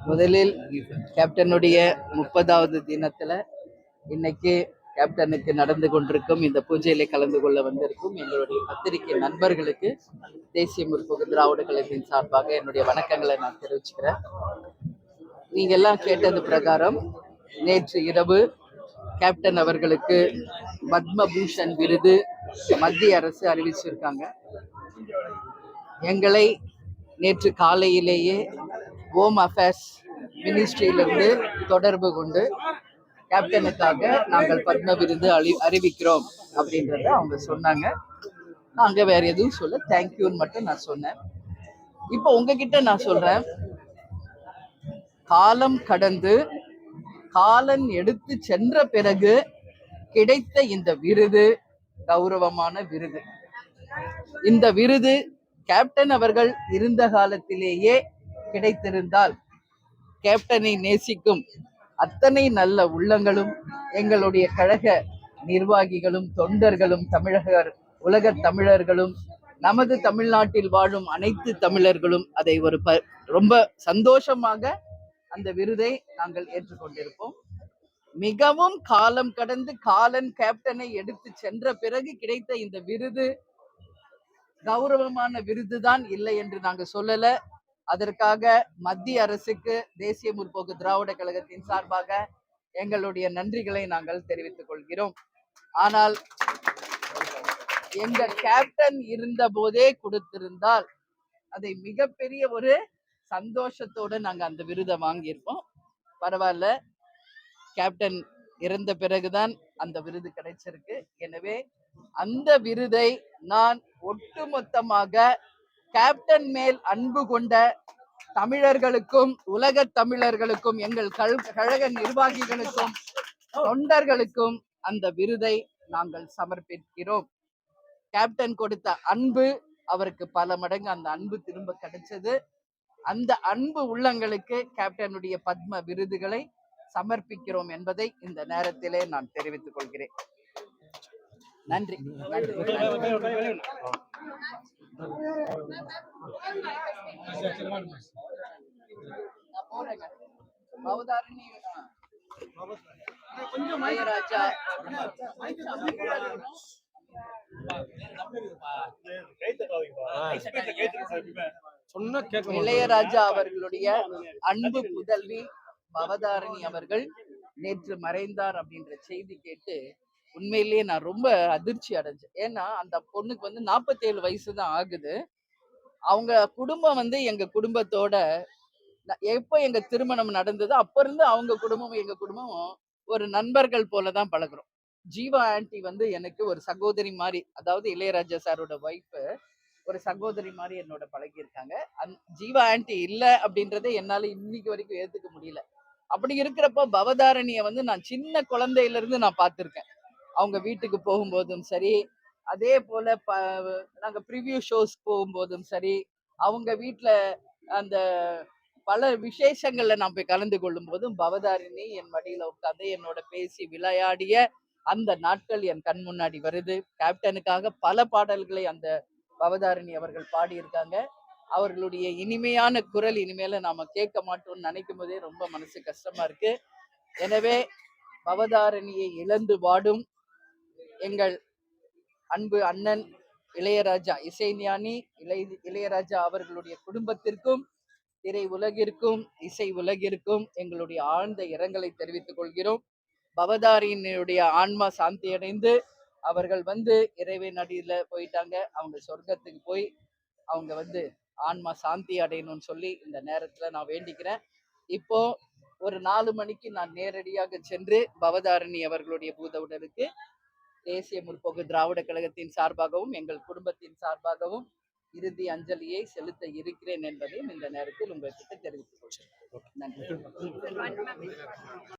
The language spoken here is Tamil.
முதலில் கேப்டனுடைய 30வது தினத்துல இன்னைக்கு கேப்டனுக்கு நடந்து கொண்டிருக்கும் இந்த பூஜையில கலந்து கொள்ள வந்திருக்கும் எங்களுடைய பத்திரிகை நண்பர்களுக்கு தேசிய முற்போக்கு திராவிட கழகத்தின் சார்பாக என்னுடைய வணக்கங்களை நான் தெரிவிச்சுக்கிறேன். நீங்க எல்லாம் கேட்டது பிரகாரம் நேற்று இரவு கேப்டன் அவர்களுக்கு பத்மபூஷன் விருது மத்திய அரசு அறிவிச்சிருக்காங்க. எங்களை நேற்று காலையிலேயே ஹோம் அஃபேர்ஸ் மினிஸ்ட்ரியிலிருந்து தொடர்பு கொண்டு கேப்டனுக்காக நாங்கள் பத்ம விருது அறிவிக்கிறோம் அப்படின்றத அவங்க சொன்னாங்க. நாங்க வேற எதுவும் சொல்ல, தேங்க்யூன்னு மட்டும் நான் சொன்னேன். இப்போ உங்ககிட்ட நான் சொல்றேன், காலம் கடந்து காலன் எடுத்து சென்ற பிறகு கிடைத்த இந்த விருது கௌரவமான விருது. இந்த விருது கேப்டன் அவர்கள் இருந்த காலத்திலேயே கிடைத்திருந்தால் கேப்டனை நேசிக்கும் அத்தனை நல்ல உள்ளங்களும் எங்களுடைய கழக நிர்வாகிகளும் தொண்டர்களும் உலக தமிழர்களும் நமது தமிழ்நாட்டில் வாழும் அனைத்து தமிழர்களும் அதை ரொம்ப சந்தோஷமாக அந்த விருதை நாங்கள் ஏற்றுக்கொண்டிருப்போம். மிகவும் காலம் கடந்து காலன் கேப்டனை எடுத்து சென்ற பிறகு கிடைத்த இந்த விருது கௌரவமான விருதுதான் இல்லை என்று நாங்கள் சொல்லல. அதற்காக மத்திய அரசுக்கு தேசிய முற்போக்கு திராவிட கழகத்தின் சார்பாக எங்களுடைய நன்றிகளை நாங்கள் தெரிவித்துக் கொள்கிறோம். ஆனால் எங்க கேப்டன் இருந்த போதே கொடுத்திருந்தால் அதை மிகப்பெரிய ஒரு சந்தோஷத்தோடு நாங்க அந்த விருதை வாங்கியிருப்போம். பரவாயில்ல, கேப்டன் இறந்த பிறகுதான் அந்த விருது கிடைச்சிருக்கு. எனவே அந்த விருதை நான் ஒட்டுமொத்தமாக கேப்டன் மேல் அன்பு கொண்ட தமிழர்களுக்கும் உலக தமிழர்களுக்கும் எங்கள் கழக நிர்வாகிகளுக்கும் தொண்டர்களுக்கும் அந்த விருதை நாங்கள் சமர்ப்பிக்கிறோம். கேப்டன் கொடுத்த அன்பு அவருக்கு பல மடங்கு அந்த அன்பு திரும்ப கிடைச்சது. அந்த அன்பு உள்ளங்களுக்கு கேப்டனுடைய பத்ம விருதுகளை சமர்ப்பிக்கிறோம் என்பதை இந்த நேரத்திலே நான் தெரிவித்துக் கொள்கிறேன். நன்றி. இளையராஜா அவர்களுடைய அன்பு புதல்வி பவதாரணி அவர்கள் நேற்று மறைந்தார் அப்படின்ற செய்தி கேட்டு உண்மையிலேயே நான் ரொம்ப அதிர்ச்சி அடைஞ்சேன். ஏன்னா அந்த பொண்ணுக்கு 47 வயசு தான் ஆகுது. அவங்க குடும்பம் எங்க குடும்பத்தோட எப்போ எங்க திருமணம் நடந்ததோ அப்ப இருந்து அவங்க குடும்பமும் எங்க குடும்பமும் ஒரு நண்பர்கள் போலதான் பழகுறோம். ஜீவா ஆன்டி எனக்கு ஒரு சகோதரி மாதிரி, அதாவது இளையராஜா சாரோட ஒய்ஃப், ஒரு சகோதரி மாதிரி என்னோட பழகி இருக்காங்க. ஜீவா ஆன்டி இல்லை அப்படின்றத என்னால இன்னைக்கு வரைக்கும் ஏத்துக்க முடியல. அப்படி இருக்கிறப்ப பவதாரணிய நான் சின்ன குழந்தையில இருந்து நான் பார்த்திருக்கேன். அவங்க வீட்டுக்கு போகும்போதும் சரி, அதே போல நாங்க ப்ரிவியூ ஷோஸ் போகும்போதும் சரி, அவங்க வீட்டுல அந்த பல விசேஷங்கள்ல நான் போய் கலந்து கொள்ளும் போதும் பவதாரிணி என் மடியில உட்காந்து என்னோட பேசி விளையாடிய அந்த நாட்கள் என் கண் முன்னாடி வருது. கேப்டனுக்காக பல பாடல்களை அந்த பவதாரிணி அவர்கள் பாடியிருக்காங்க. அவர்களுடைய இனிமையான குரல் இனிமேல நாம கேட்க மாட்டோம்னு நினைக்கும் போதே ரொம்ப மனசு கஷ்டமா இருக்கு. எனவே பவதாரணியை இழந்து வாடும் எங்கள் அன்பு அண்ணன் இளையராஜா, இசைஞானி இளையராஜா அவர்களுடைய குடும்பத்திற்கும் திரை உலகிற்கும் இசை உலகிற்கும் எங்களுடைய ஆழ்ந்த இரங்கலை தெரிவித்துக் கொள்கிறோம். பவதாரியினுடைய ஆன்மா சாந்தி அடைந்து அவர்கள் இறைவன் அடியில போயிட்டாங்க. அவங்க சொர்க்கத்துக்கு போய் அவங்க ஆன்மா சாந்தி அடையணும்னு சொல்லி இந்த நேரத்துல நான் வேண்டிக்கிறேன். இப்போ ஒரு 4 மணிக்கு நான் நேரடியாக சென்று பவதாரணி அவர்களுடைய பூத உடலுக்கு தேசிய முற்போக்கு திராவிட கழகத்தின் சார்பாகவும் எங்கள் குடும்பத்தின் சார்பாகவும் இறுதி அஞ்சலியை செலுத்த இருக்கிறேன் என்பதையும் இந்த நேரத்தில் உங்கள்கிட்ட தெரிவித்துக் கொள்கிறேன். நன்றி.